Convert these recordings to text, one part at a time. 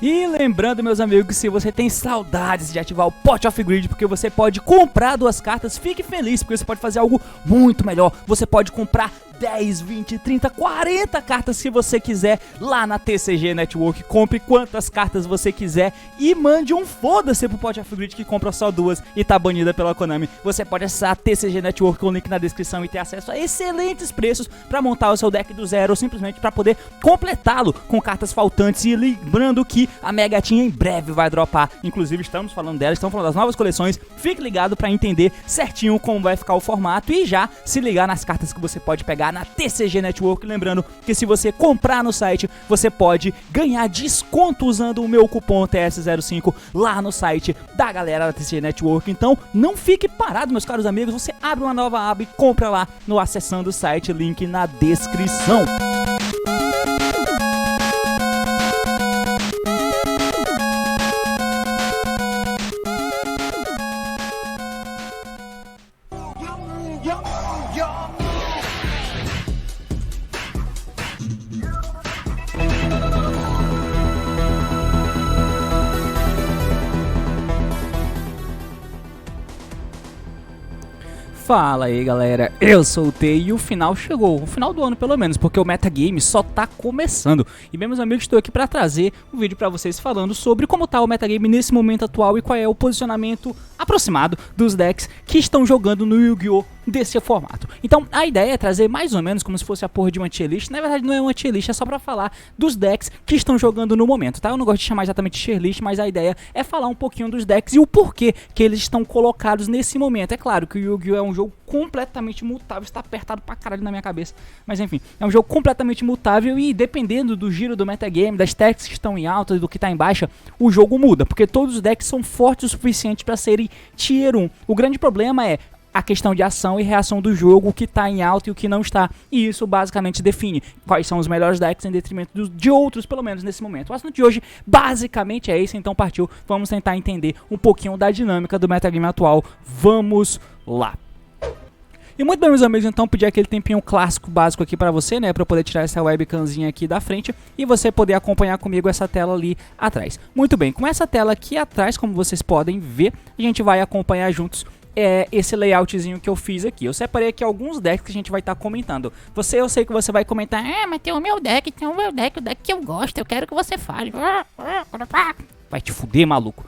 E lembrando, meus amigos, se você tem saudades de ativar o Pot of Greed, porque você pode comprar 2 cartas, fique feliz, porque você pode fazer algo muito melhor. Você pode comprar 10, 20, 30, 40 cartas se você quiser lá na TCG Network. Compre quantas cartas você quiser e mande um foda-se pro Pot of Greed que compra só 2 e tá banida pela Konami. Você pode acessar a TCG Network com o link na descrição e ter acesso a excelentes preços pra montar o seu deck do zero ou simplesmente pra poder completá-lo com cartas faltantes. E lembrando que a Megatinha em breve vai dropar, inclusive estamos falando dela, estamos falando das novas coleções. Fique ligado pra entender certinho como vai ficar o formato e já se ligar nas cartas que você pode pegar na TCG Network. Lembrando que se você comprar no site, você pode ganhar desconto usando o meu cupom TS05 lá no site da galera da TCG Network. Então não fique parado, meus caros amigos, você abre uma nova aba e compra lá no acessando o site, link na descrição. Fala aí galera, eu sou o T e o final chegou, o final do ano pelo menos, porque o metagame só tá começando. E bem, meus amigos, estou aqui para trazer um vídeo para vocês falando sobre como tá o metagame nesse momento atual e qual é o posicionamento aproximado dos decks que estão jogando no Yu-Gi-Oh! Desse formato. Então a ideia é trazer mais ou menos como se fosse a porra de uma tier list. Na verdade não é uma tier list, é só pra falar dos decks que estão jogando no momento, tá? Eu não gosto de chamar exatamente de tier list, mas a ideia é falar um pouquinho dos decks e o porquê que eles estão colocados nesse momento. É claro que o Yu-Gi-Oh! É um jogo completamente mutável, está apertado pra caralho na minha cabeça, mas enfim, é um jogo completamente mutável e dependendo do giro do metagame, das decks que estão em alta e do que tá em baixa, o jogo muda, porque todos os decks são fortes o suficiente pra serem tier 1. O grande problema é a questão de ação e reação do jogo, o que está em alta e o que não está. E isso basicamente define quais são os melhores decks em detrimento de outros, pelo menos nesse momento. O assunto de hoje basicamente é esse, então partiu. Vamos tentar entender um pouquinho da dinâmica do metagame atual. Vamos lá! E muito bem, meus amigos, então pedir aquele tempinho clássico básico aqui pra você, né, pra eu poder tirar essa webcamzinha aqui da frente e você poder acompanhar comigo essa tela ali atrás. Muito bem, com essa tela aqui atrás, como vocês podem ver, a gente vai acompanhar juntos esse layoutzinho que eu fiz aqui. Eu separei aqui alguns decks que a gente vai estar comentando. Eu sei que você vai comentar, mas tem o meu deck, o deck que eu gosto, eu quero que você fale. Vai te fuder, maluco.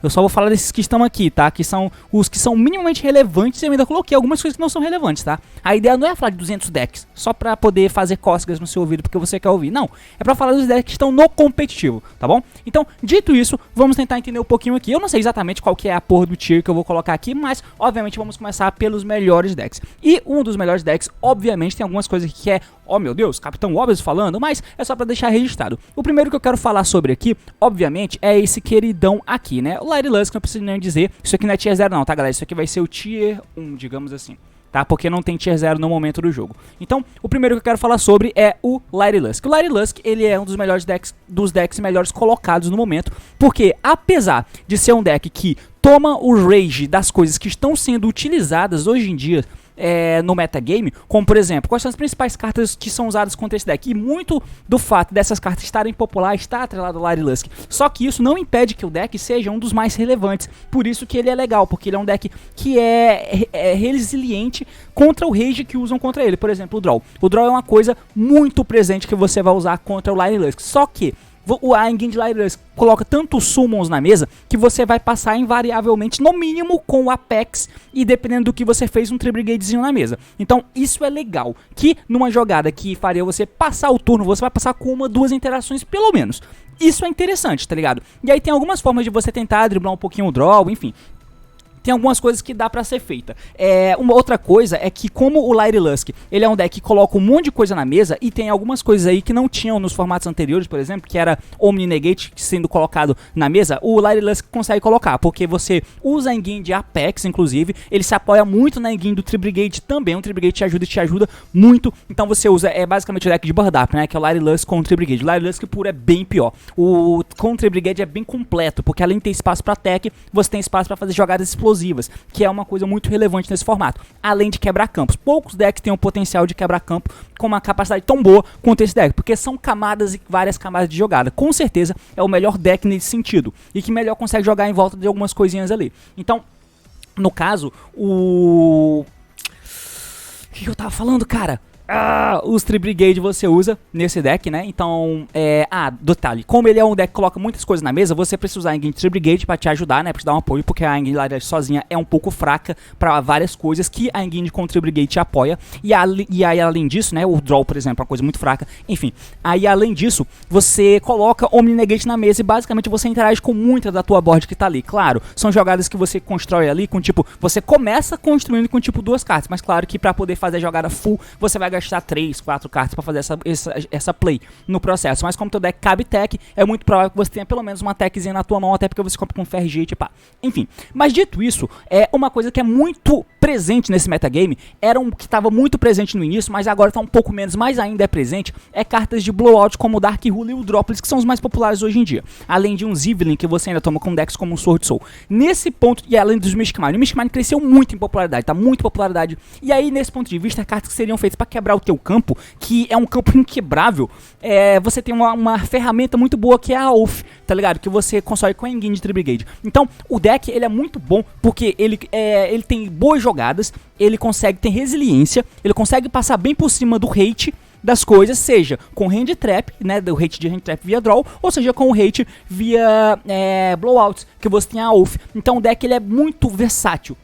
Eu só vou falar desses que estão aqui, tá? Que são os que são minimamente relevantes e eu ainda coloquei algumas coisas que não são relevantes, tá? A ideia não é falar de 200 decks, só pra poder fazer cócegas no seu ouvido porque você quer ouvir. Não, é pra falar dos decks que estão no competitivo, tá bom? Então, dito isso, vamos tentar entender um pouquinho aqui. Eu não sei exatamente qual que é a porra do tier que eu vou colocar aqui, mas, obviamente, vamos começar pelos melhores decks. E um dos melhores decks, obviamente, tem algumas coisas que é... Oh, meu Deus, Capitão Obvious falando, mas é só pra deixar registrado. O primeiro que eu quero falar sobre aqui, obviamente, é esse queridão aqui, né? O Lady Lusk, não preciso nem dizer. Isso aqui não é tier 0 não, tá, galera? Isso aqui vai ser o tier 1, digamos assim, tá? Porque não tem tier 0 no momento do jogo. Então, o primeiro que eu quero falar sobre é o Lady Lusk. O Lady Lusk, ele é um dos melhores decks melhores colocados no momento, porque apesar de ser um deck que toma o rage das coisas que estão sendo utilizadas hoje em dia no metagame, como por exemplo, quais são as principais cartas que são usadas contra esse deck, e muito do fato dessas cartas estarem populares está atrelado ao Lady Lusk, só que isso não impede que o deck seja um dos mais relevantes, por isso que ele é legal, porque ele é um deck que é resiliente contra o rage que usam contra ele. Por exemplo, o draw é uma coisa muito presente que você vai usar contra o Lady Lusk, só que a engine de Lady Lusk coloca tantos summons na mesa que você vai passar invariavelmente, no mínimo, com o Apex e dependendo do que você fez, um Tri-Brigadezinho na mesa. Então isso é legal, que numa jogada que faria você passar o turno, você vai passar com 1, 2 interações pelo menos. Isso é interessante, tá ligado? E aí tem algumas formas de você tentar driblar um pouquinho o draw, enfim. Tem algumas coisas que dá pra ser feita. Uma outra coisa é que, como o Lady Lusk, ele é um deck que coloca um monte de coisa na mesa e tem algumas coisas aí que não tinham nos formatos anteriores, por exemplo, que era Omni Negate sendo colocado na mesa, o Lady Lusk consegue colocar, porque você usa a engine de Apex, inclusive, ele se apoia muito na engine do Tri-Brigade também, o Tri-Brigade te ajuda muito, então você usa, basicamente o deck de Bird Up, né, que é o Lady Lusk com o Tri-Brigade. O Lady Lusk puro é bem pior. O com o Tri-Brigade é bem completo, porque além de ter espaço pra tech, você tem espaço pra fazer jogadas explosivas explosivas, que é uma coisa muito relevante nesse formato, além de quebrar campos. Poucos decks têm o potencial de quebrar campo com uma capacidade tão boa quanto esse deck, porque são camadas e várias camadas de jogada. Com certeza é o melhor deck nesse sentido, e que melhor consegue jogar em volta de algumas coisinhas ali. Então, no caso, o que eu tava falando, cara? Os Tree Brigade você usa nesse deck, né? Então, detalhe, como ele é um deck que coloca muitas coisas na mesa, você precisa usar a engine Tree Brigade pra te ajudar, né? Pra te dar um apoio, porque a engine sozinha é um pouco fraca pra várias coisas que a engine com Tree Brigade te apoia. E aí, além disso, né? O Draw, por exemplo, é uma coisa muito fraca. Enfim, aí além disso, você coloca Omni Negate na mesa e basicamente você interage com muita da tua board que tá ali. Claro, são jogadas que você constrói ali com tipo, você começa construindo com tipo 2 cartas, mas claro que pra poder fazer a jogada full, você vai gastar 3, 4 cartas pra fazer essa play no processo. Mas como teu deck cabe tech, é muito provável que você tenha pelo menos uma techzinha na tua mão, até porque você compra com FRG e tipo, enfim. Mas dito isso, é uma coisa que é muito presente nesse metagame, era um que estava muito presente no início, mas agora tá um pouco menos, mas ainda é presente, é cartas de blowout como o Dark Ruler e o Dropless, que são os mais populares hoje em dia. Além de um Zivlin, que você ainda toma com decks como o Sword Soul. Nesse ponto, e além dos Mishkmine, o Mishkmine cresceu muito em popularidade, tá muito popularidade, e aí nesse ponto de vista, cartas que seriam feitas pra quebrar o teu campo, que é um campo inquebrável, você tem uma ferramenta muito boa que é a Oath, tá ligado? Que você constrói com a engine de Tree Brigade. Então, o deck, ele é muito bom, porque ele tem boas jogadas, ele consegue ter resiliência, ele consegue passar bem por cima do hate das coisas, seja com hand trap, né, do hate de hand trap via draw, ou seja com o hate via blowouts, que você tem a Oath. Então o deck ele é muito versátil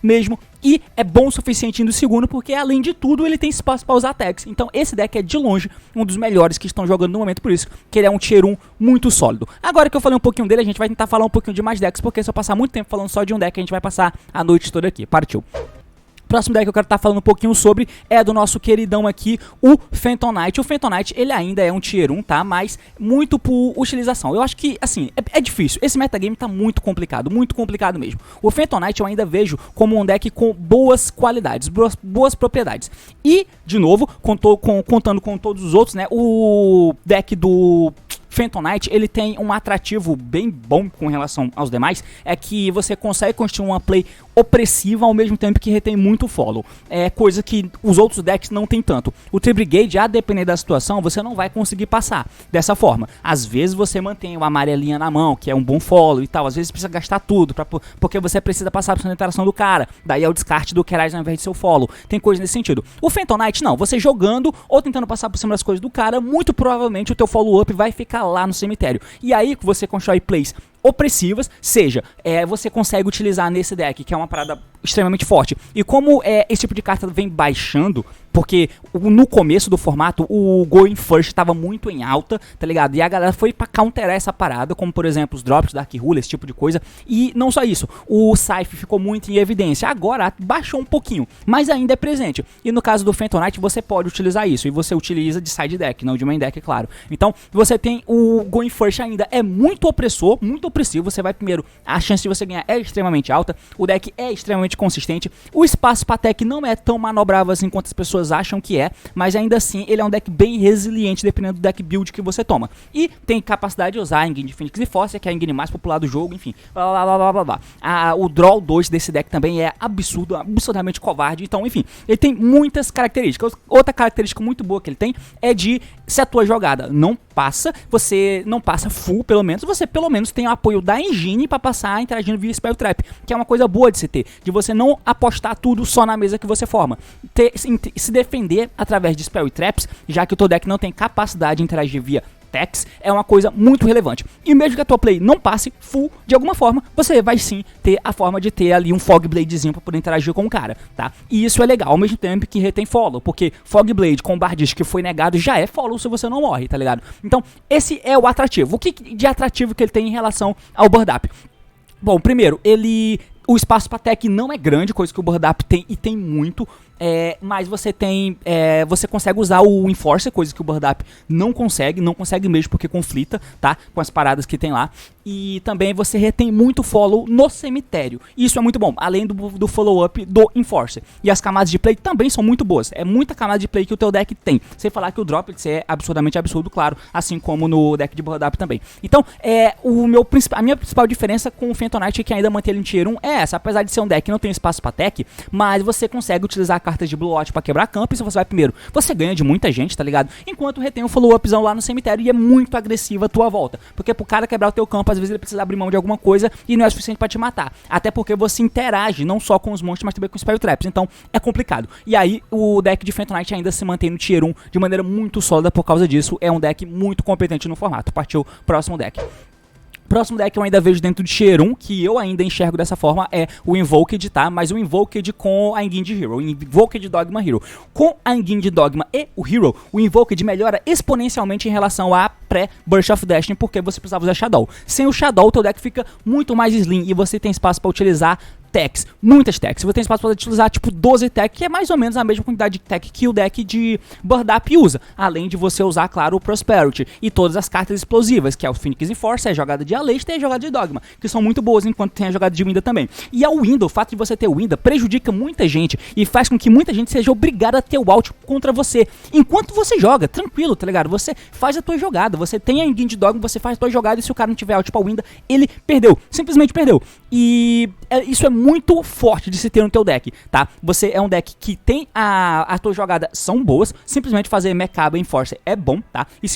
mesmo, e é bom o suficiente indo segundo, porque além de tudo ele tem espaço para usar attacks. Então esse deck é de longe um dos melhores que estão jogando no momento, por isso que ele é um tier 1 muito sólido. Agora que eu falei um pouquinho dele, a gente vai tentar falar um pouquinho de mais decks, porque se eu passar muito tempo falando só de um deck, a gente vai passar a noite toda aqui. Partiu! Próximo deck que eu quero estar falando um pouquinho sobre é do nosso queridão aqui, o Phantom Knight. O Phantom Knight, ele ainda é um tier 1, tá? Mas muito por utilização. Eu acho que, assim, é difícil. Esse metagame tá muito complicado mesmo. O Phantom Knight eu ainda vejo como um deck com boas qualidades, boas propriedades. E, de novo, contando com todos os outros, né? O deck do Phantom Knight, ele tem um atrativo bem bom com relação aos demais, é que você consegue construir uma play opressiva ao mesmo tempo que retém muito follow. É coisa que os outros decks não tem tanto. O Tree Brigade, a depender da situação, você não vai conseguir passar dessa forma. Às vezes você mantém uma amarelinha na mão, que é um bom follow e tal. Às vezes precisa gastar tudo, porque você precisa passar por cima da interação do cara. Daí é o descarte do Kerais ao invés de seu follow. Tem coisa nesse sentido. O Phantom Knight, não. Você jogando ou tentando passar por cima das coisas do cara, muito provavelmente o teu follow-up vai ficar lá no cemitério. E aí que você constrói plays opressivas, seja, você consegue utilizar nesse deck, que é uma parada extremamente forte. E como esse tipo de carta vem baixando, porque no começo do formato o Going First estava muito em alta, tá ligado? E a galera foi pra counterar essa parada, como por exemplo os drops, Dark Ruler, esse tipo de coisa. E não só isso, o Scythe ficou muito em evidência. Agora baixou um pouquinho, mas ainda é presente. E no caso do Phantom Knight você pode utilizar isso, e você utiliza de side deck, não de main deck, é claro. Então você tem o Going First ainda, é muito opressor, muito opressivo. Você vai primeiro, a chance de você ganhar é extremamente alta, o deck é extremamente consistente, o espaço pra tech não é tão manobrável assim quanto as pessoas acham que é, mas ainda assim ele é um deck bem resiliente dependendo do deck build que você toma. E tem capacidade de usar a engine de Phoenix e Force, que é a engine mais popular do jogo, enfim, o Draw 2 desse deck também é absurdamente covarde, então enfim, ele tem muitas características. Outra característica muito boa que ele tem é de, se a tua jogada não passa, você não passa full, pelo menos, você pelo menos tem o apoio da engine pra passar interagindo via Spell Trap, que é uma coisa boa de se ter, de você não apostar tudo só na mesa que você forma, se defender através de Spell e Traps, já que o teu deck não tem capacidade de interagir via attacks, é uma coisa muito relevante. E mesmo que a tua play não passe full, de alguma forma, você vai sim ter a forma de ter ali um Fog Bladezinho pra poder interagir com o cara, tá? E isso é legal, ao mesmo tempo que retém follow, porque Fog Blade com Bardiche que foi negado já é follow se você não morre, tá ligado? Então, esse é o atrativo. O que de atrativo que ele tem em relação ao Bird Up? Bom, primeiro, o espaço pra tech não é grande, coisa que o Bird Up tem, e tem muito. mas você tem, você consegue usar o Enforcer, coisa que o Bird Up não consegue mesmo porque conflita, tá, com as paradas que tem lá. E também você retém muito follow no cemitério. Isso é muito bom, além do follow-up do Enforcer. E as camadas de play também são muito boas. É muita camada de play que o teu deck tem. Sem falar que o drop é absurdamente absurdo, claro, assim como no deck de Bird Up também. Então, a minha principal diferença com o Phantom Knight, que ainda mantém ele em Tier 1, é essa. Apesar de ser um deck que não tem espaço pra tech, mas você consegue utilizar cartas de Blue Watch pra quebrar campo. E se você vai primeiro, você ganha de muita gente, tá ligado? Enquanto retém o follow-upzão lá no cemitério e é muito agressiva a tua volta. Porque pro cara quebrar o teu campo, às vezes ele precisa abrir mão de alguma coisa e não é suficiente pra te matar. Até porque você interage não só com os monstros, mas também com os Spell Traps. Então é complicado. E aí o deck de Phantom Knight ainda se mantém no Tier 1 de maneira muito sólida por causa disso. É um deck muito competente no formato. Partiu próximo deck. Próximo deck eu ainda vejo dentro de Tier 1, que eu ainda enxergo dessa forma, é o Invoked, tá? Mas o Invoked com a Engine Hero, o Invoked Dogma Hero. Com a Engine Dogma e o Hero, o Invoked melhora exponencialmente em relação à pré-Burst of Destiny, porque você precisava usar Shadow. Sem o Shadow, o teu deck fica muito mais slim e você tem espaço para utilizar techs, muitas techs. Você tem espaço para utilizar tipo 12 techs, que é mais ou menos a mesma quantidade de tech que o deck de Bird Up usa. Além de você usar, claro, o Prosperity e todas as cartas explosivas, que é o Phoenix Enforcer, a jogada de Aleister e a jogada de Dogma, que são muito boas, enquanto tem a jogada de Winda também. E a Winda, o fato de você ter Winda prejudica muita gente e faz com que muita gente seja obrigada a ter o ult contra você. Enquanto você joga, tranquilo, tá ligado? Você faz a tua jogada, você tem a Engine de Dogma, você faz a tua jogada e se o cara não tiver ult pra Winda, ele perdeu, simplesmente perdeu. E isso é muito forte de se ter no teu deck, tá? Você é um deck que tem a tua jogada são boas, simplesmente fazer Mechaba Enforcer é bom, tá? E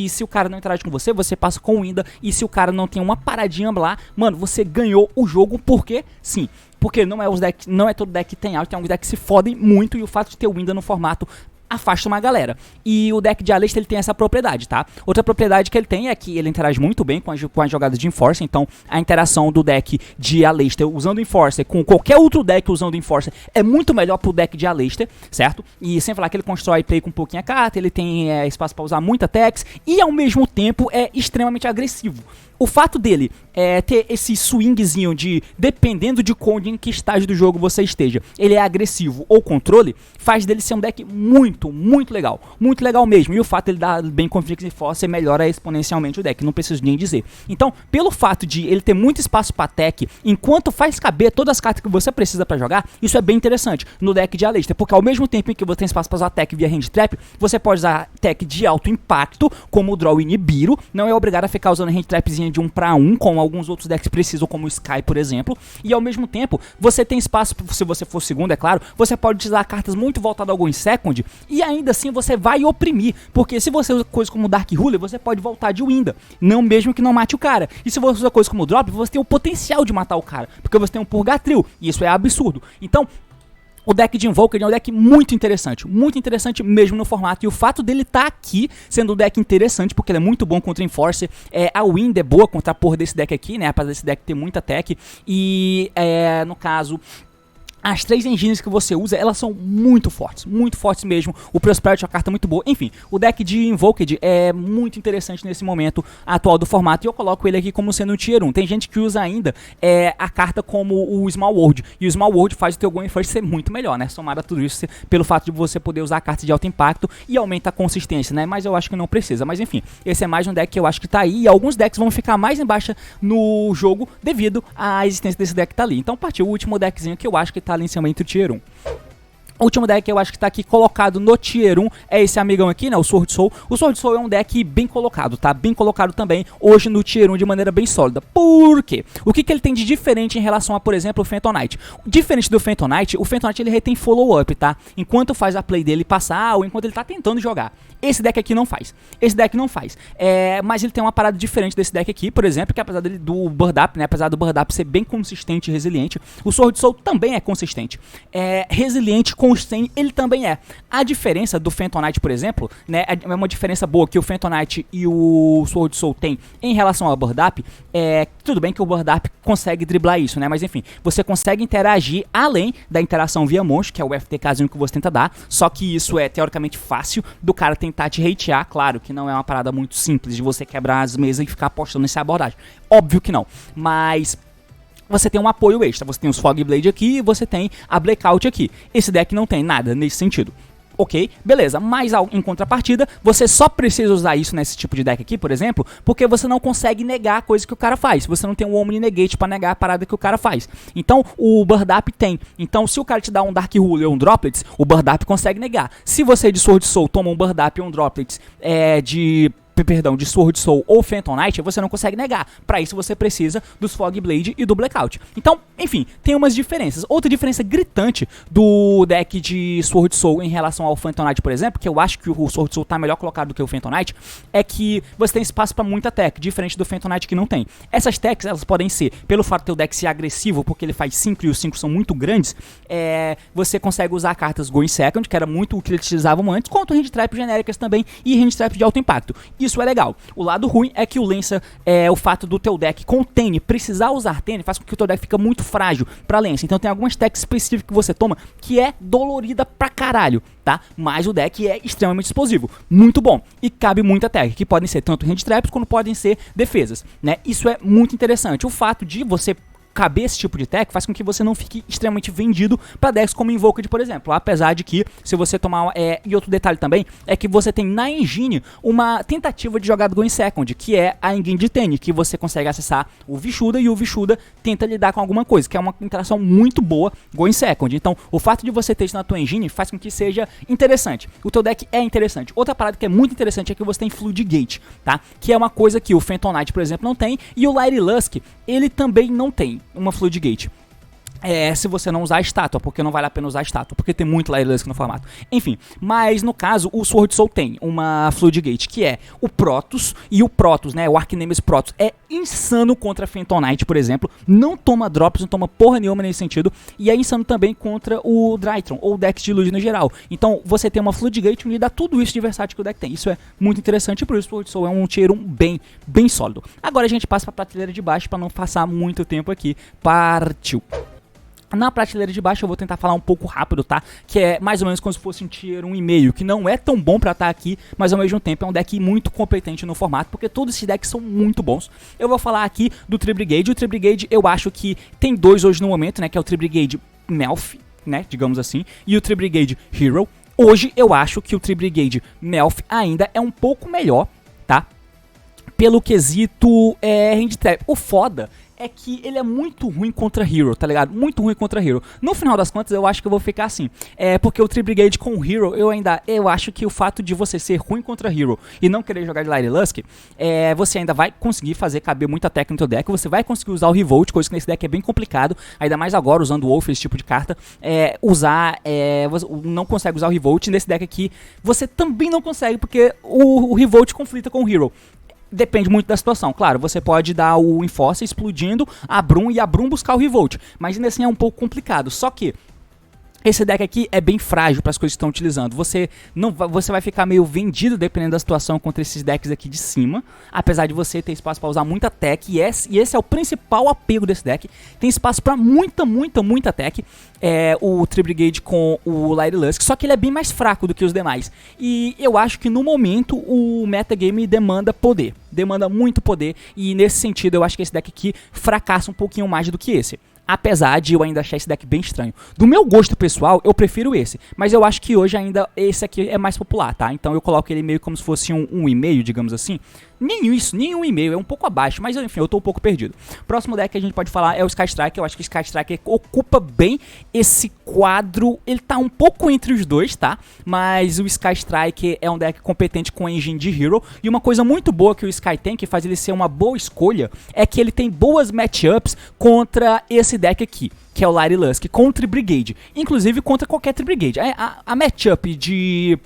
se o cara não interage com você, você passa com Winda, e se o cara não tem uma paradinha lá, mano, você ganhou o jogo, porque sim. Porque não é todo deck que tem ult, tem alguns decks que se fodem muito, e o fato de ter Winda no formato afasta uma galera. E o deck de Aleister ele tem essa propriedade, tá? Outra propriedade que ele tem é que ele interage muito bem com as jogadas de Enforcer, então a interação do deck de Aleister usando Enforcer com qualquer outro deck usando Enforcer é muito melhor pro deck de Aleister, certo? E sem falar que ele constrói play com pouquinha carta, ele tem espaço para usar muita techs e ao mesmo tempo é extremamente agressivo. O fato dele ter esse swingzinho de, dependendo de em que estágio do jogo você esteja, ele é agressivo ou controle, faz dele ser um deck muito legal. Muito legal mesmo. E o fato de ele dar bem com Phoenix Enforcer melhora exponencialmente o deck, não preciso nem dizer. Então, pelo fato de ele ter muito espaço para tech, enquanto faz caber todas as cartas que você precisa para jogar, isso é bem interessante no deck de Aleister, porque ao mesmo tempo em que você tem espaço para usar tech via Hand Trap, você pode usar tech de alto impacto, como o Draw e Nibiru, não é obrigado a ficar usando Hand Trapzinha de 1 para 1, como alguns outros decks precisam, como o Sky, por exemplo, e ao mesmo tempo, você tem espaço, se você for segundo, é claro, você pode utilizar cartas muito voltadas a alguns second, e ainda assim você vai oprimir, porque se você usa coisas como Dark Ruler, você pode voltar de Winda, não mesmo que não mate o cara, e se você usa coisas como Drop, você tem o potencial de matar o cara, porque você tem um Purgatril, e isso é absurdo. Então, o deck de Invoked é um deck muito interessante mesmo no formato, e o fato dele estar aqui sendo um deck interessante, porque ele é muito bom contra Enforcer, a Wind é boa contra a porra desse deck aqui, né, apesar desse deck ter muita tech, e no caso, as 3 engines que você usa, elas são muito fortes mesmo. O Prosperity é uma carta muito boa. Enfim, o deck de Invoked é muito interessante nesse momento atual do formato. E eu coloco ele aqui como sendo um Tier 1. Tem gente que usa ainda a carta como o Small World. E o Small World faz o teu Going First ser muito melhor, né? Somar a tudo isso pelo fato de você poder usar cartas de alto impacto e aumenta a consistência, né? Mas eu acho que não precisa. Mas enfim, esse é mais um deck que eu acho que tá aí. E alguns decks vão ficar mais embaixo no jogo devido à existência desse deck que tá ali. Então partiu o último deckzinho que eu acho que tá ali em cima entre o Tier 1. O último deck que eu acho que tá aqui colocado no Tier 1 é esse amigão aqui, né, o Sword Soul. O Sword Soul é um deck bem colocado, tá? Bem colocado também, hoje no Tier 1 de maneira bem sólida. Por quê? O que ele tem de diferente em relação a, por exemplo, o Phantom Knight? Diferente do Phantom Knight, o Phantom Knight ele retém follow-up, tá? Enquanto faz a play dele passar ou enquanto ele tá tentando jogar. Esse deck aqui não faz. Esse deck não faz. Mas ele tem uma parada diferente desse deck aqui, por exemplo, que apesar do Bird Up, né? Apesar do Bird Up ser bem consistente e resiliente, o Sword Soul também é consistente. Resiliente, consistente, ele também é. A diferença do Phantom Knight, por exemplo, né? É uma diferença boa que o Phantom Knight e o Sword Soul tem em relação ao Bird Up. Tudo bem que o Bird Up consegue driblar isso, né? Mas enfim, você consegue interagir além da interação via monstro, que é o FTKzinho que você tenta dar. Só que isso é teoricamente fácil do cara tentar te hatear, claro que não é uma parada muito simples de você quebrar as mesas e ficar apostando nessa abordagem. Óbvio que não, mas você tem um apoio extra, você tem os Fog Blade aqui e você tem a Blackout aqui. Esse deck não tem nada nesse sentido. Ok, beleza, mas em contrapartida, você só precisa usar isso nesse tipo de deck aqui, por exemplo, porque você não consegue negar a coisa que o cara faz. Você não tem um Omni Negate pra negar a parada que o cara faz. Então, o Bird Up tem. Então, se o cara te dá um Dark Ruler ou um Droplets, o Bird Up consegue negar. Se você de Sword Soul toma um Bird Up ou um Droplets de Sword Soul ou Phantom Knight, você não consegue negar. Para isso você precisa dos Fog Blade e do Blackout. Então, enfim, tem umas diferenças. Outra diferença gritante do deck de Sword Soul em relação ao Phantom Knight, por exemplo, que eu acho que o Sword Soul tá melhor colocado do que o Phantom Knight, é que você tem espaço para muita tech, diferente do Phantom Knight que não tem. Essas techs, elas podem ser, pelo fato do teu deck ser agressivo, porque ele faz 5 e os 5 são muito grandes, você consegue usar cartas Going Second, que era muito o que eles utilizavam antes, quanto Hand Trap genéricas também e Hand Trap de alto impacto. Isso é legal. O lado ruim é que o Lancer, o fato do teu deck com Tene, precisar usar Tene, faz com que o teu deck fica muito frágil pra Lancer. Então tem algumas techs específicas que você toma que é dolorida pra caralho, tá? Mas o deck é extremamente explosivo, muito bom. E cabe muita tech, que podem ser tanto Hand Traps quanto podem ser defesas, né? Isso é muito interessante. O fato de você caber esse tipo de tech faz com que você não fique extremamente vendido para decks como Invoked, por exemplo. Apesar de que, se você tomar... e outro detalhe também, é que você tem na engine uma tentativa de jogar do Going Second, que é a engine de Tene, que você consegue acessar o Vishuda e o Vishuda tenta lidar com alguma coisa, que é uma interação muito boa Going Second. Então, o fato de você ter isso na tua engine faz com que seja interessante. O teu deck é interessante. Outra parada que é muito interessante é que você tem Floodgate, tá? Que é uma coisa que o Phantom Knight, por exemplo, não tem, e o Light Lusk, ele também não tem uma Floodgate. Se você não usar a estátua, porque não vale a pena usar a estátua, porque tem muito Light Lusk no formato. Enfim, mas no caso, o Sword Soul tem uma Floodgate, que é o Protoss, e o Protoss, né, o Archnemesis Protoss, é insano contra Phantom Knight, por exemplo, não toma drops, não toma porra nenhuma nesse sentido, e é insano também contra o Drytron, ou decks de luz no geral. Então, você tem uma Floodgate unida a tudo isso de versátil que o deck tem. Isso é muito interessante, e por isso o Sword Soul é um tier 1 bem sólido. Agora a gente passa pra prateleira de baixo, pra não passar muito tempo aqui. Partiu! Na prateleira de baixo eu vou tentar falar um pouco rápido, tá? Que é mais ou menos como se fosse um tier 1,5, que não é tão bom pra estar aqui, mas ao mesmo tempo é um deck muito competente no formato, porque todos esses decks são muito bons. Eu vou falar aqui do Tri-Brigade. O Tri-Brigade eu acho que tem dois hoje no momento, né? Que é o Tri-Brigade Melf, né? Digamos assim, e o Tri-Brigade Hero. Hoje eu acho que o Tri-Brigade Melf ainda é um pouco melhor, tá? Pelo quesito Hand Trap. O foda é que ele é muito ruim contra Hero, tá ligado? Muito ruim contra Hero. No final das contas, eu acho que eu vou ficar assim. Porque o Tri-Brigade com o Hero, eu acho que o fato de você ser ruim contra Hero e não querer jogar de Light Lusk, você ainda vai conseguir fazer caber muita tech no teu deck, você vai conseguir usar o Revolt, coisa que nesse deck é bem complicado, ainda mais agora usando o Wolf, esse tipo de carta, você não consegue usar o Revolt. Nesse deck aqui, você também não consegue, porque o Revolt conflita com o Hero. Depende muito da situação. Claro, você pode dar o Enforcer explodindo a Brum e a Brum buscar o Revolt, mas ainda assim é um pouco complicado. Só que esse deck aqui é bem frágil para as coisas que estão utilizando. Você vai ficar meio vendido dependendo da situação contra esses decks aqui de cima. Apesar de você ter espaço para usar muita tech. E esse é o principal apego desse deck. Tem espaço para muita tech. O Tri-Brigade com o Light Lusk. Só que ele é bem mais fraco do que os demais. E eu acho que no momento o metagame demanda poder. Demanda muito poder. E nesse sentido eu acho que esse deck aqui fracassa um pouquinho mais do que esse. Apesar de eu ainda achar esse deck bem estranho. Do meu gosto pessoal, eu prefiro esse. Mas eu acho que hoje ainda esse aqui é mais popular, tá? Então eu coloco ele meio como se fosse um e-mail, digamos assim. Nem isso, nem um e-mail, é um pouco abaixo. Mas enfim, eu tô um pouco perdido. Próximo deck que a gente pode falar é o Sky Striker. Eu acho que o Sky Striker ocupa bem esse quadro. Ele tá um pouco entre os dois, tá? Mas o Sky Striker é um deck competente com a engine de Hero. E uma coisa muito boa que o Sky tem, que faz ele ser uma boa escolha, é que ele tem boas matchups contra esse deck aqui, que é o Light Lusk, contra Brigade. Inclusive contra qualquer Tri-Brigade. A matchup de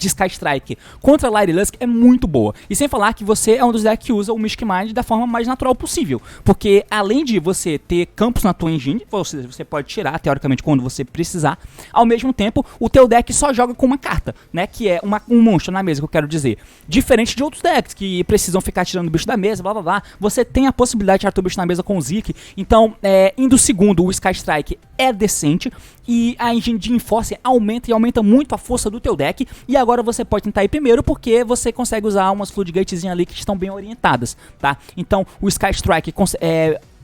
Sky Strike contra Light Lusk é muito boa. E sem falar que você é um dos decks que usa o Mystic Mind da forma mais natural possível. Porque além de você ter campos na tua engine, você pode tirar, teoricamente, quando você precisar. Ao mesmo tempo, o teu deck só joga com uma carta, né? Que é um monstro na mesa, que eu quero dizer. Diferente de outros decks que precisam ficar tirando o bicho da mesa, blá blá blá. Você tem a possibilidade de tirar o bicho na mesa com o Zik. Então, indo segundo, o Sky Strike é decente. E a engine de Enforcer aumenta muito a força do teu deck. E agora você pode tentar ir primeiro, porque você consegue usar umas Floodgatezinhas ali que estão bem orientadas, tá? Então o Sky Strike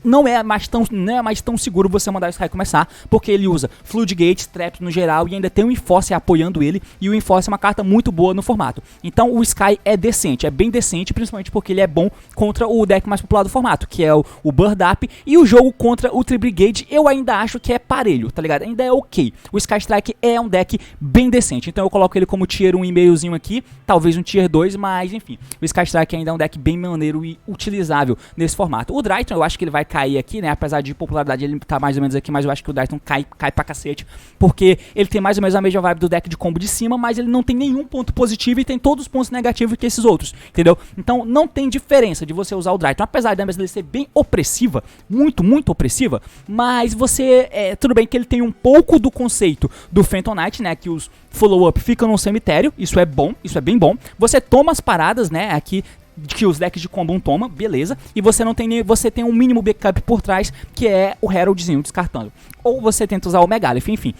não é mais tão seguro você mandar o Sky começar, porque ele usa Floodgate, Traps no geral, e ainda tem o Enforce apoiando ele, e o Enforce é uma carta muito boa no formato. Então o Sky é decente, é bem decente, principalmente porque ele é bom contra o deck mais popular do formato, que é o Bird Up, e o jogo contra o Tri-Brigade eu ainda acho que é parelho, tá ligado? Ainda é ok. O Sky Strike é um deck bem decente, então eu coloco ele como tier 1 e meiozinho aqui, talvez um tier 2, mas enfim, o Sky Strike ainda é um deck bem maneiro e utilizável nesse formato. O Drytron eu acho que ele vai cair aqui, né? Apesar de popularidade ele tá mais ou menos aqui, mas eu acho que o Drytron cai pra cacete, porque ele tem mais ou menos a mesma vibe do deck de combo de cima, mas ele não tem nenhum ponto positivo e tem todos os pontos negativos que esses outros, entendeu? Então não tem diferença de você usar o Drytron, apesar da dele ser bem opressiva, muito opressiva, mas você, tudo bem que ele tem um pouco do conceito do Phantom Knight, né? Que os follow-up ficam no cemitério, isso é bom, isso é bem bom. Você toma as paradas, né? Aqui que os decks de combo toma, beleza, e você não tem nem, você tem um mínimo backup por trás, que é o Heraldzinho descartando, ou você tenta usar o Megalith, enfim.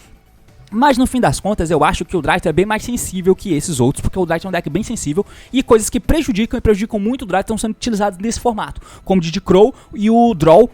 Mas no fim das contas, eu acho que o Drytron é bem mais sensível que esses outros, porque o Drytron é um deck bem sensível, e coisas que prejudicam muito o Drytron estão sendo utilizadas nesse formato, como o Didi Crow e o Draw,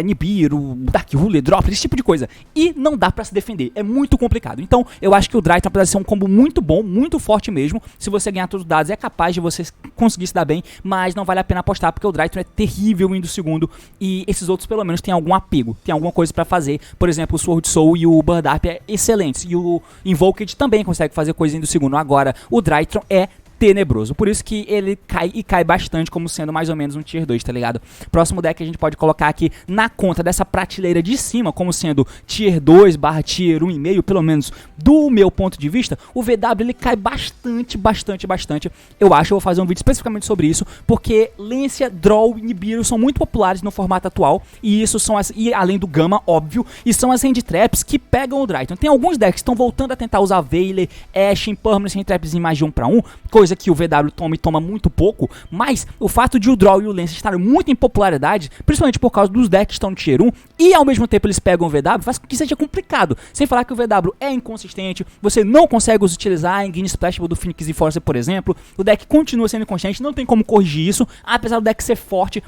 Nibiru, Dark Ruler, Drop, esse tipo de coisa. E não dá pra se defender, é muito complicado. Então eu acho que o Drytron, apesar de ser um combo muito bom, muito forte mesmo, se você ganhar todos os dados é capaz de você conseguir se dar bem, mas não vale a pena apostar, porque o Drytron é terrível indo segundo, e esses outros pelo menos tem algum apego, tem alguma coisa pra fazer. Por exemplo, o Sword Soul e o Bird Up é excelentes, e o Invoked também consegue fazer coisa indo segundo. Agora, o Drytron é tenebroso, por isso que ele cai bastante como sendo mais ou menos um tier 2, tá ligado? Próximo deck a gente pode colocar aqui na conta dessa prateleira de cima como sendo tier 2 / tier 1,5, pelo menos do meu ponto de vista. O VW ele cai bastante, eu acho. Eu vou fazer um vídeo especificamente sobre isso, porque Lancia, Draw e Nibiru são muito populares no formato atual, e isso são e além do Gama, óbvio, e são as hand traps que pegam o Drytron. Tem alguns decks que estão voltando a tentar usar Veiler, Ash, Impermanence, hand traps em mais de 1 para 1, coisa que o VW toma muito pouco, mas o fato de o Draw e o Lance estarem muito em popularidade, principalmente por causa dos decks que estão no tier 1, e ao mesmo tempo eles pegam o VW, faz com que seja complicado. Sem falar que o VW é inconsistente, você não consegue os utilizar em Green Splashable do Phoenix e Force, por exemplo, o deck continua sendo inconsistente, não tem como corrigir isso, apesar do deck ser forte,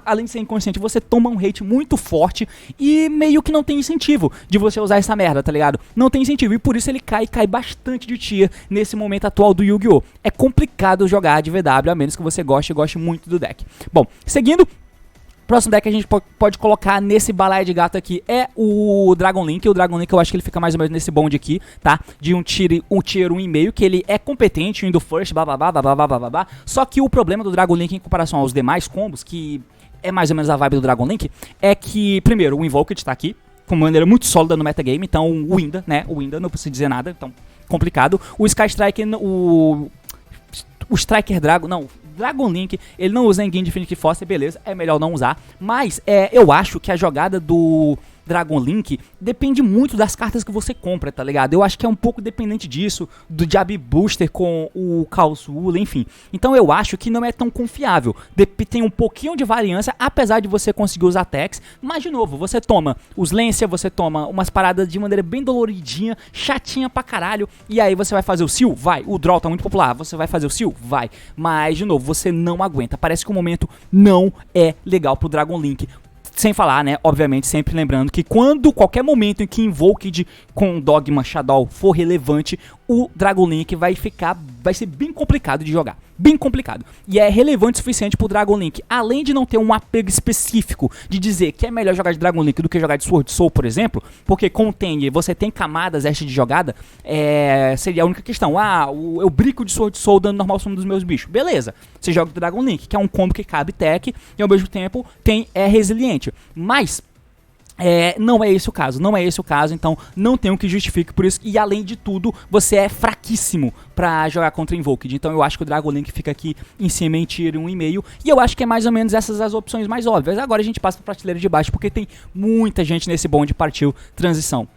além de ser inconsciente, você toma um hate muito forte e meio que não tem incentivo de você usar essa merda, tá ligado? Não tem incentivo, e por isso ele cai bastante de tier nesse momento atual do Yu-Gi-Oh! É complicado jogar de VW, a menos que você goste muito do deck. Bom, seguindo, próximo deck que a gente pode colocar nesse balaio de gato aqui é o Dragon Link. O Dragon Link eu acho que ele fica mais ou menos nesse bonde aqui, tá? De um tier 1,5, que ele é competente indo first, babá. Só que o problema do Dragon Link em comparação aos demais combos, que é mais ou menos a vibe do Dragon Link, é que, primeiro, o Invoked tá aqui, com uma maneira muito sólida no metagame, então o Winda, né? O Winda, não preciso dizer nada, então complicado. O Sky Striker, o Striker Dragon, não, Dragon Link, ele não usa ninguém de Infinity Force, beleza, é melhor não usar, mas eu acho que a jogada do Dragon Link depende muito das cartas que você compra, tá ligado? Eu acho que é um pouco dependente disso, do Jab Booster com o Calzula, enfim. Então eu acho que não é tão confiável. Tem um pouquinho de variância, apesar de você conseguir usar attacks, mas de novo, você toma os Lancia, você toma umas paradas de maneira bem doloridinha, chatinha pra caralho, e aí você vai fazer o Seal? Vai. O Draw tá muito popular, você vai fazer o Seal? Vai. Mas, de novo, você não aguenta. Parece que o momento não é legal pro Dragon Link. Sem falar, né, obviamente, sempre lembrando que qualquer momento em que Invoked com Dogma Shadow for relevante, o Dragon Link vai ser bem complicado de jogar. Bem complicado. E é relevante o suficiente pro Dragon Link, além de não ter um apego específico de dizer que é melhor jogar de Dragon Link do que jogar de Sword Soul, por exemplo, porque você tem camadas extra de jogada, seria a única questão. Eu brinco de Sword Soul dando normal som dos meus bichos. Beleza, você joga de Dragon Link, que é um combo que cabe tech e ao mesmo tempo é resiliente. Mas não é esse o caso, então não tem o que justifique por isso, e além de tudo, você é fraquíssimo pra jogar contra Invoked, então eu acho que o Dragon Link fica aqui em cima em tier 1,5, e eu acho que é mais ou menos essas as opções mais óbvias. Agora a gente passa pra prateleira de baixo, porque tem muita gente nesse bonde partiu transição.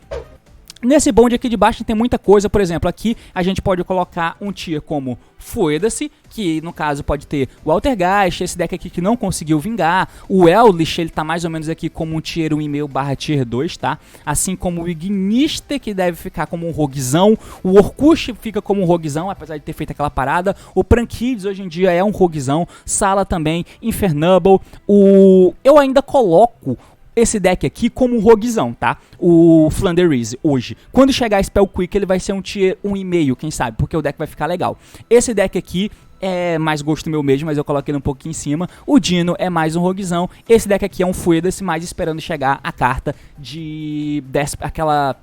Nesse bonde aqui de baixo tem muita coisa, por exemplo, aqui a gente pode colocar um tier como Foda-se, que no caso pode ter o Altergeist, esse deck aqui que não conseguiu vingar, o Elvish, ele tá mais ou menos aqui como um tier 1,5/tier 2, tá? Assim como o Ignister, que deve ficar como um roguezão, o Orkush fica como um roguezão, apesar de ter feito aquela parada, o Prankids hoje em dia é um roguezão, Sala também, Infernable, eu ainda coloco esse deck aqui como um roguezão, tá? O Flanderise, hoje. Quando chegar Spell Quick, ele vai ser um tier 1,5, quem sabe? Porque o deck vai ficar legal. Esse deck aqui é mais gosto meu mesmo, mas eu coloquei ele um pouquinho em cima. O Dino é mais um roguezão. Esse deck aqui é um Foda-se, mais esperando chegar a carta de... aquela...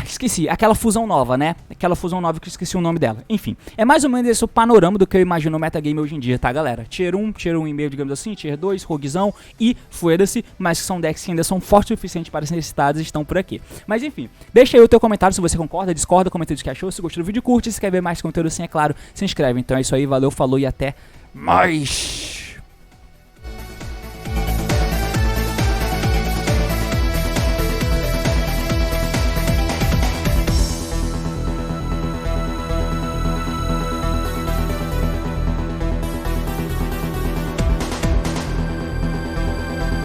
Esqueci, aquela fusão nova, né? Aquela fusão nova que eu esqueci o nome dela. Enfim, é mais ou menos esse o panorama do que eu imagino o metagame hoje em dia, tá, galera? Tier 1, Tier 1,5, digamos assim, Tier 2, roguezão e Foda-se, mas que são decks que ainda são fortes o suficiente para ser necessitados e estão por aqui. Mas enfim, deixa aí o teu comentário se você concorda, discorda, comenta o que achou, se gostou do vídeo, curte, se quer ver mais conteúdo assim, é claro, se inscreve. Então é isso aí, valeu, falou e até mais!